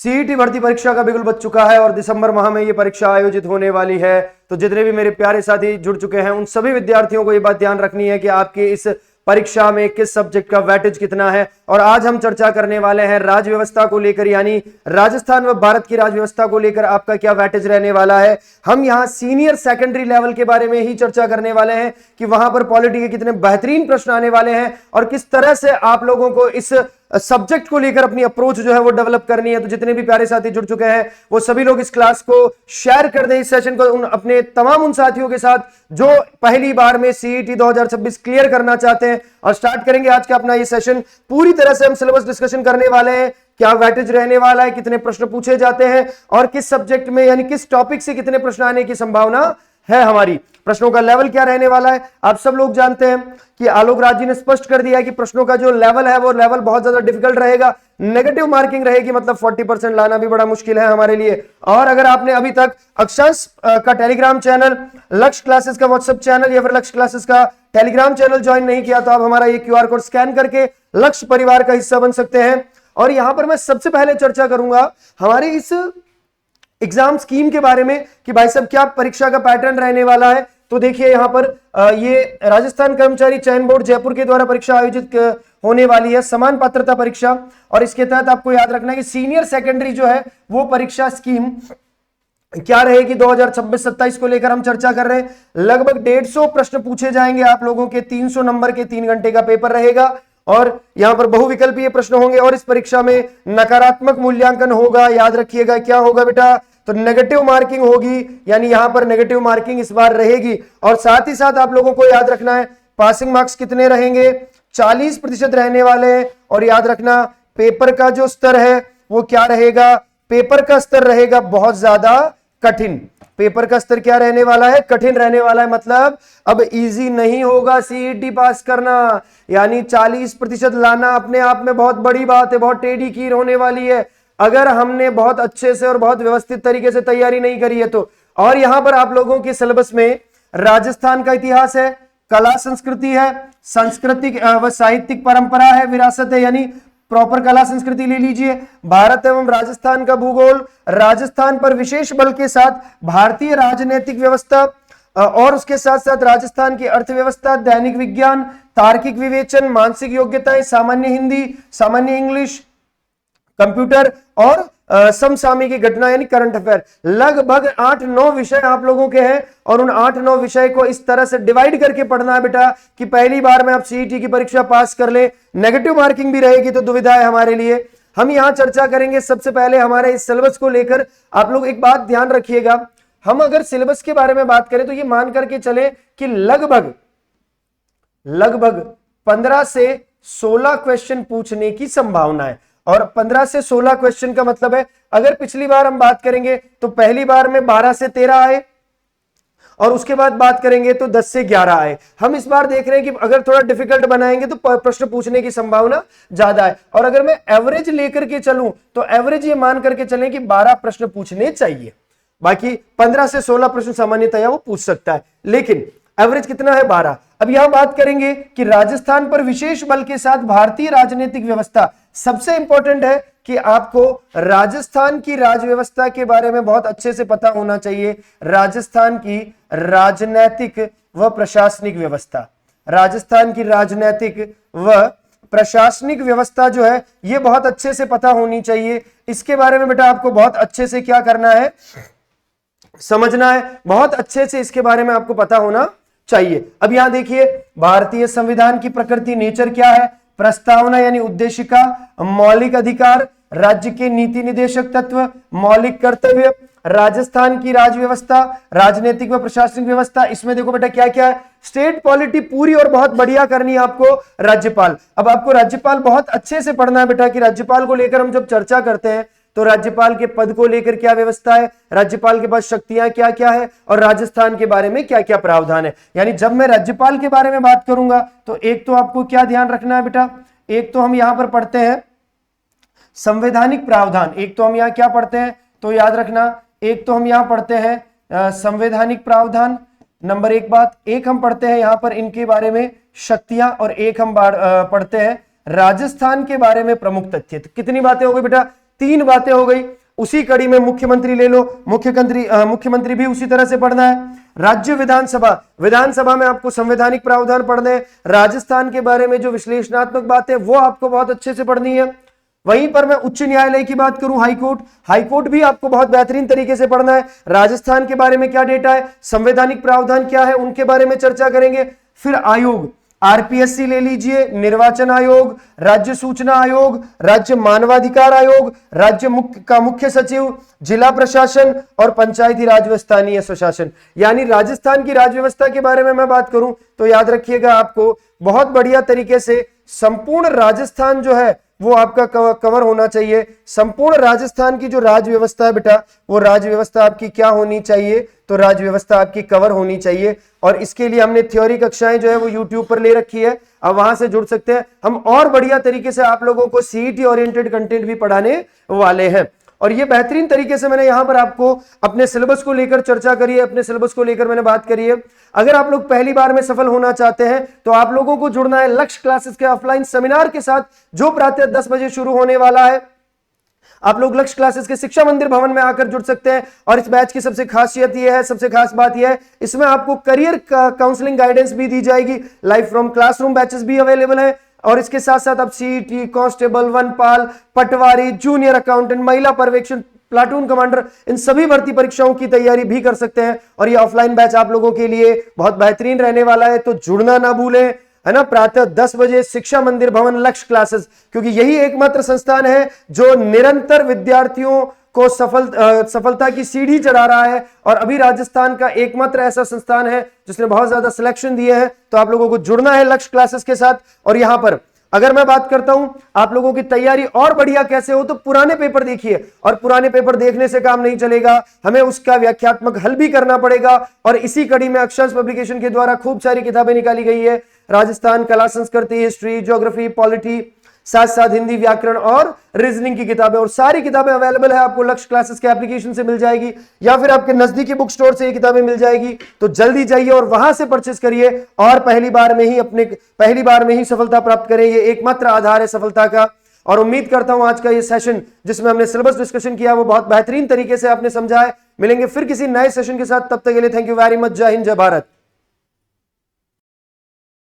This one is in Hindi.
सीईटी भर्ती परीक्षा का बिगुल बज चुका है और दिसंबर माह में ये परीक्षा आयोजित होने वाली है। तो जितने भी मेरे प्यारे साथी जुड़ चुके हैं उन सभी विद्यार्थियों को ये बात ध्यान रखनी है कि आपके इस परीक्षा में किस सब्जेक्ट का वेटेज कितना है। और आज हम चर्चा करने वाले हैं राज्य व्यवस्था को लेकर, यानी राजस्थान व भारत की राज्य व्यवस्था को लेकर आपका क्या वेटेज रहने वाला है। हम यहां सीनियर सेकेंडरी लेवल के बारे में ही चर्चा करने वाले हैं कि वहां पर पॉलिटी के कितने बेहतरीन प्रश्न आने वाले हैं और किस तरह से आप लोगों को इस सब्जेक्ट को लेकर अपनी अप्रोच जो है वो डेवलप करनी है। तो जितने भी प्यारे साथी जुड़ चुके हैं वो सभी लोग इस क्लास को शेयर कर दें, इस सेशन को अपने तमाम उन साथियों के साथ जो पहली बार में सीईटी 2026 क्लियर करना चाहते हैं। और स्टार्ट करेंगे आज का अपना ये सेशन। पूरी तरह से हम सिलेबस डिस्कशन करने वाले हैं, क्या वेटेज रहने वाला है, कितने प्रश्न पूछे जाते हैं और किस सब्जेक्ट में यानी किस टॉपिक से कितने प्रश्न आने की संभावना है हमारी, प्रश्नों का लेवल क्या रहने वाला है। आप सब लोग जानते हैं कि आलोक राज जी ने स्पष्ट कर दिया है कि प्रश्नों का जो लेवल है वो लेवल बहुत ज्यादा डिफिकल्ट रहेगा, नेगेटिव मार्किंग रहेगी, मतलब 40% लाना भी बड़ा मुश्किल है हमारे लिए। और अगर आपने अभी तक अक्षांश का टेलीग्राम चैनल, लक्ष्य क्लासेस का व्हाट्सएप चैनल या फिर लक्ष्य क्लासेस का टेलीग्राम चैनल ज्वाइन नहीं किया तो आप हमारा ये QR कोड स्कैन करके लक्ष्य परिवार का हिस्सा बन सकते हैं। और यहां पर मैं सबसे पहले चर्चा करूंगा हमारी इस एग्जाम स्कीम के बारे में कि भाई साहब क्या परीक्षा का पैटर्न रहने वाला है। तो देखिए यहां पर ये राजस्थान कर्मचारी चयन बोर्ड जयपुर के द्वारा परीक्षा आयोजित होने वाली है, समान पात्रता परीक्षा। और इसके तहत आपको याद रखना है कि सीनियर सेकेंडरी जो है वो परीक्षा स्कीम क्या रहेगी 2026-27 को लेकर हम चर्चा कर रहे हैं। लगभग 150 प्रश्न पूछे जाएंगे आप लोगों के, 300 नंबर के 3 घंटे का पेपर रहेगा और यहां पर बहुविकल्पीय प्रश्न होंगे। और इस परीक्षा में नकारात्मक मूल्यांकन होगा, याद रखिएगा क्या होगा बेटा, तो नेगेटिव मार्किंग होगी, यानी यहां पर नेगेटिव मार्किंग इस बार रहेगी। और साथ ही साथ आप लोगों को याद रखना है पासिंग मार्क्स कितने रहेंगे, 40% रहने वाले हैं। और याद रखना पेपर का जो स्तर है वो क्या रहेगा, पेपर का स्तर रहेगा बहुत ज्यादा कठिन। पेपर का स्तर क्या रहने वाला है, कठिन रहने वाला है, मतलब अब इजी नहीं होगा सीईटी पास करना, यानी 40% लाना अपने आप में बहुत बड़ी बात है, बहुत टेढ़ी कीर होने वाली है अगर हमने बहुत अच्छे से और बहुत व्यवस्थित तरीके से तैयारी नहीं करी है तो। और यहां पर आप लोगों के सिलेबस में राजस्थान का इतिहास है, कला संस्कृति है, सांस्कृतिक व साहित्यिक परंपरा है, विरासत है, यानी प्रॉपर कला संस्कृति ले लीजिए, भारत एवं राजस्थान का भूगोल, राजस्थान पर विशेष बल के साथ भारतीय राजनीतिक व्यवस्था और उसके साथ साथ राजस्थान की अर्थव्यवस्था, दैनिक विज्ञान, तार्किक विवेचन, मानसिक योग्यताएं, सामान्य हिंदी, सामान्य इंग्लिश, कंप्यूटर और समसामयिक घटना यानी करंट अफेयर। लगभग 8-9 विषय आप लोगों के हैं और उन 8-9 विषय को इस तरह से डिवाइड करके पढ़ना है बेटा कि पहली बार में आप सीईटी की परीक्षा पास कर ले। नेगेटिव मार्किंग भी रहेगी तो दुविधा है हमारे लिए। हम यहां चर्चा करेंगे सबसे पहले हमारे इस सिलेबस को लेकर। आप लोग एक बात ध्यान रखिएगा, हम अगर सिलेबस के बारे में बात करें तो ये मान करके चले कि लगभग 15 से 16 क्वेश्चन पूछने की संभावना है। और 15 से 16 क्वेश्चन का मतलब है अगर पिछली बार हम बात करेंगे तो पहली बार में 12 से 13 आए और उसके बाद बात करेंगे तो 10 से 11 आए। हम इस बार देख रहे हैं कि अगर थोड़ा डिफिकल्ट बनाएंगे तो प्रश्न पूछने की संभावना ज्यादा है। और अगर मैं एवरेज लेकर के चलूं तो एवरेज ये मान करके चलें कि 12 प्रश्न पूछने चाहिए, बाकी 15 से 16 प्रश्न सामान्यतया वो पूछ सकता है, लेकिन एवरेज कितना है 12। अब यहां बात करेंगे कि राजस्थान पर विशेष बल के साथ भारतीय राजनीतिक व्यवस्था। सबसे इंपॉर्टेंट है कि आपको राजस्थान की राज व्यवस्था के बारे में बहुत अच्छे से पता होना चाहिए। राजस्थान की राजनैतिक व प्रशासनिक व्यवस्था, राजस्थान की राजनैतिक व प्रशासनिक व्यवस्था जो है ये बहुत अच्छे से पता होनी चाहिए। इसके बारे में बेटा आपको बहुत अच्छे से क्या करना है, समझना है, बहुत अच्छे से इसके बारे में आपको पता होना चाहिए। अब यहां देखिए भारतीय संविधान की प्रकृति, नेचर क्या है, प्रस्तावना यानी उद्देशिका, मौलिक अधिकार, राज्य के नीति निदेशक तत्व, मौलिक कर्तव्य, राजस्थान की राज व्यवस्था, राजनीतिक व प्रशासनिक व्यवस्था। इसमें देखो बेटा क्या क्या है, स्टेट पॉलिटी पूरी और बहुत बढ़िया करनी है आपको, राज्यपाल। अब आपको राज्यपाल बहुत अच्छे से पढ़ना है बेटा कि राज्यपाल को लेकर हम जब चर्चा करते हैं तो राज्यपाल के पद को लेकर क्या व्यवस्था है, राज्यपाल के पास शक्तियां क्या क्या है और राजस्थान के बारे में क्या क्या प्रावधान है। यानी जब मैं राज्यपाल के बारे में बात करूंगा तो एक तो आपको क्या ध्यान रखना है बेटा, एक तो हम यहां पर पढ़ते हैं संवैधानिक प्रावधान, एक तो हम यहां क्या पढ़ते हैं तो याद रखना, एक तो हम यहां पढ़ते हैं संवैधानिक प्रावधान, नंबर एक बात, एक हम पढ़ते हैं यहां पर इनके बारे में शक्तियां और एक हम पढ़ते हैं राजस्थान के बारे में प्रमुख तथ्य। तो कितनी बातें हो गई बेटा, 3 बातें हो गई। उसी कड़ी में मुख्यमंत्री ले लो, मुख्यमंत्री भी उसी तरह से पढ़ना है। राज्य विधानसभा, विधानसभा में आपको संवैधानिक प्रावधान पढ़ने हैं। राजस्थान के बारे में जो विश्लेषणात्मक बात है वो आपको बहुत अच्छे से पढ़नी है। वहीं पर मैं उच्च न्यायालय की बात करूं, हाईकोर्ट, हाईकोर्ट भी आपको बहुत बेहतरीन तरीके से पढ़ना है। राजस्थान के बारे में क्या डेटा है, संवैधानिक प्रावधान क्या है, उनके बारे में चर्चा करेंगे। फिर आयोग, आरपीएससी ले लीजिए, निर्वाचन आयोग, राज्य सूचना आयोग, राज्य मानवाधिकार आयोग, राज्य मुख्य सचिव, जिला प्रशासन और पंचायती राज व स्थानीय स्वशासन। यानी राजस्थान की राज्य व्यवस्था के बारे में मैं बात करूं तो याद रखिएगा, आपको बहुत बढ़िया तरीके से संपूर्ण राजस्थान जो है वो आपका कवर होना चाहिए। संपूर्ण राजस्थान की जो राज्य व्यवस्था है बेटा, वो राज्य व्यवस्था आपकी क्या होनी चाहिए, तो राज्य व्यवस्था आपकी कवर होनी चाहिए। और इसके लिए हमने थ्योरी कक्षाएं जो है वो यूट्यूब पर ले रखी है, आप वहां से जुड़ सकते हैं। हम और बढ़िया तरीके से आप लोगों को सीईटी ओरिएंटेड कंटेंट भी पढ़ाने वाले हैं। और ये बेहतरीन तरीके से मैंने यहां पर आपको अपने सिलेबस को लेकर चर्चा करी है, अपने सिलेबस को लेकर मैंने बात करी है। अगर आप लोग पहली बार में सफल होना चाहते हैं तो आप लोगों को जुड़ना है लक्ष्य क्लासेस के ऑफलाइन सेमिनार के साथ, जो प्रातः 10 बजे शुरू होने वाला है। आप लोग लक्ष्य क्लासेस के शिक्षा मंदिर भवन में आकर जुड़ सकते हैं। और इस बैच की सबसे खासियत यह है, सबसे खास बात यह है, इसमें आपको करियर काउंसलिंग गाइडेंस भी दी जाएगी। लाइव फ्रॉम क्लासरूम बैचेस भी अवेलेबल है। और इसके साथ साथ आप सीईटी, कांस्टेबल, वनपाल, पटवारी, जूनियर अकाउंटेंट, महिला पर्यवेक्षण, प्लाटून कमांडर, इन सभी भर्ती परीक्षाओं की तैयारी भी कर सकते हैं। और ये ऑफलाइन बैच आप लोगों के लिए बहुत बेहतरीन रहने वाला है, तो जुड़ना ना भूलें, है ना। प्रातः 10 बजे शिक्षा मंदिर भवन लक्ष्य क्लासेस, क्योंकि यही एकमात्र संस्थान है जो निरंतर विद्यार्थियों को सफलता की सीढ़ी चढ़ा रहा है। और अभी राजस्थान का एकमात्र ऐसा संस्थान है जिसने बहुत ज्यादा सिलेक्शन दिए हैं। तो आप लोगों को जुड़ना है लक्ष्य क्लासेस के साथ। और यहां पर अगर मैं बात करता हूं आप लोगों की तैयारी और बढ़िया कैसे हो, तो पुराने पेपर देखिए। और पुराने पेपर देखने से काम नहीं चलेगा, हमें उसका व्याख्यात्मक हल भी करना पड़ेगा। और इसी कड़ी में अक्षर पब्लिकेशन के द्वारा खूब सारी किताबें निकाली गई है। राजस्थान, कला संस्कृति, हिस्ट्री, ज्योग्राफी, पॉलिटी, साथ साथ हिंदी, व्याकरण और रीजनिंग की किताबें। और सारी किताबें अवेलेबल है, आपको लक्ष्य क्लासेस के एप्लीकेशन से मिल जाएगी या फिर आपके नजदीकी बुक स्टोर से ये किताबें मिल जाएगी। तो जल्दी जाइए और वहां से परचेस करिए और पहली बार में ही सफलता प्राप्त करें। ये एकमात्र आधार है सफलता का। और उम्मीद करता हूं आज का ये सेशन जिसमें हमने सिलेबस डिस्कशन किया वो बहुत बेहतरीन तरीके से आपने समझा है। मिलेंगे फिर किसी नए सेशन के साथ, तब तक के लिए थैंक यू वेरी मच। जय हिंद, जय भारत।